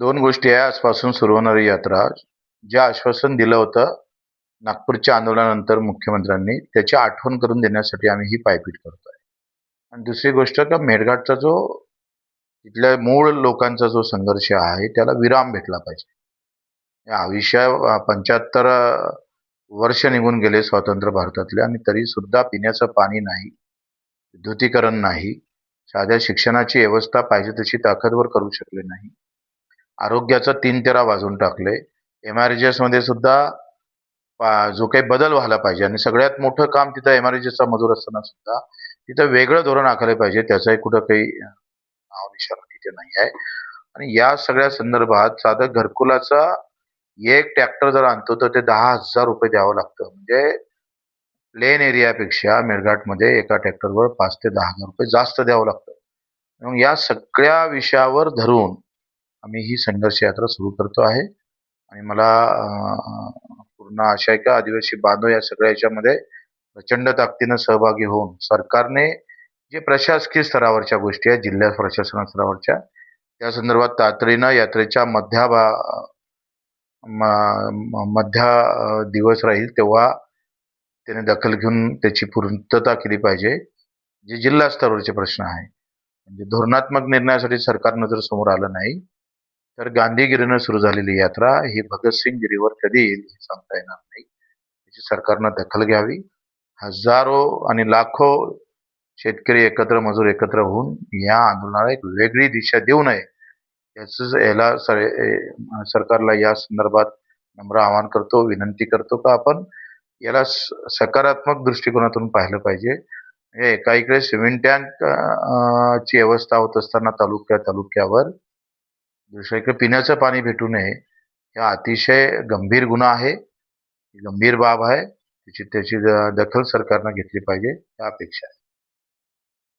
दोन गोष्टी आहे. आजपासून सुरू होणारी यात्रा, जे आश्वासन दिलं होतं नागपूरच्या आंदोलनानंतर मुख्यमंत्र्यांनी, त्याची आठवण करून देण्यासाठी आम्ही ही पायपीट करतोय. आणि दुसरी गोष्ट का मेळघाटचा जो तिथल्या मूळ लोकांचा जो संघर्ष आहे, त्याला विराम भेटला पाहिजे. या विषय 75 वर्ष निघून गेले स्वतंत्र भारतातले आणि तरी सुद्धा पिण्याचं पाणी नाही, विद्युतीकरण नाही, साध्या शिक्षणाची व्यवस्था पाहिजे तशी ताकदवर करू शकले नाही. आरोग्याचा 3 तेरा वाजवून टाकले. एम-आय-आर-जी-एसमध्ये सुद्धा जो काही बदल व्हायला पाहिजे आणि सगळ्यात मोठं काम तिथं एम-आय-आर-जी-एसचा मजूर असताना सुद्धा तिथं वेगळं धोरण आखलं पाहिजे. त्याचंही कुठं काही नाव-निशाणा तिथे नाही आहे. आणि या सगळ्या संदर्भात साधं घरकुलाचा एक ट्रॅक्टर जर आणतो तर ते ₹10,000 द्यावं लागतं. म्हणजे प्लेन एरियापेक्षा मेळघाटमध्ये एका ट्रॅक्टरवर 5 ते ₹10,000 जास्त द्यावं लागतं. मग या सगळ्या विषयावर धरून आम्ही ही संघर्ष यात्रा सुरू करतो आहे आणि मला पूर्ण आशा आहे का आदिवासी बांधव या सगळ्या याच्यामध्ये प्रचंड ताकदीनं सहभागी होऊन सरकारने जे प्रशासकीय स्तरावरच्या गोष्टी आहेत, जिल्हा प्रशासन स्तरावरच्या, त्या संदर्भात तातडीनं यात्रेच्या मध्य दिवस राहील तेव्हा त्याने दखल घेऊन त्याची पूर्तता केली पाहिजे. जे जिल्हा स्तरावरचे प्रश्न आहे, म्हणजे धोरणात्मक निर्णयासाठी सरकारनं जर समोर आलं नाही, तर गांधीगिरीनं सुरू झालेली यात्रा ही भगतसिंगगिरीवर कधी येईल हे सांगता येणार नाही. त्याची सरकारनं दखल घ्यावी. हजारो आणि लाखो शेतकरी एकत्र, मजूर एकत्र होऊन या आंदोलनाला एक वेगळी दिशा देऊ नये, याला सरकारला या संदर्भात नम्र आवाहन करतो, विनंती करतो का आपण याला सकारात्मक दृष्टिकोनातून पाहिलं पाहिजे. एका इकडे सिमेंट टँक ची व्यवस्था होत असताना तालुक्यावर दुसरीकडे पिण्याचं पाणी भेटू नये, हा अतिशय गंभीर गुन्हा आहे, गंभीर बाब आहे. त्याची दखल सरकारनं घेतली पाहिजे, या अपेक्षा आहे.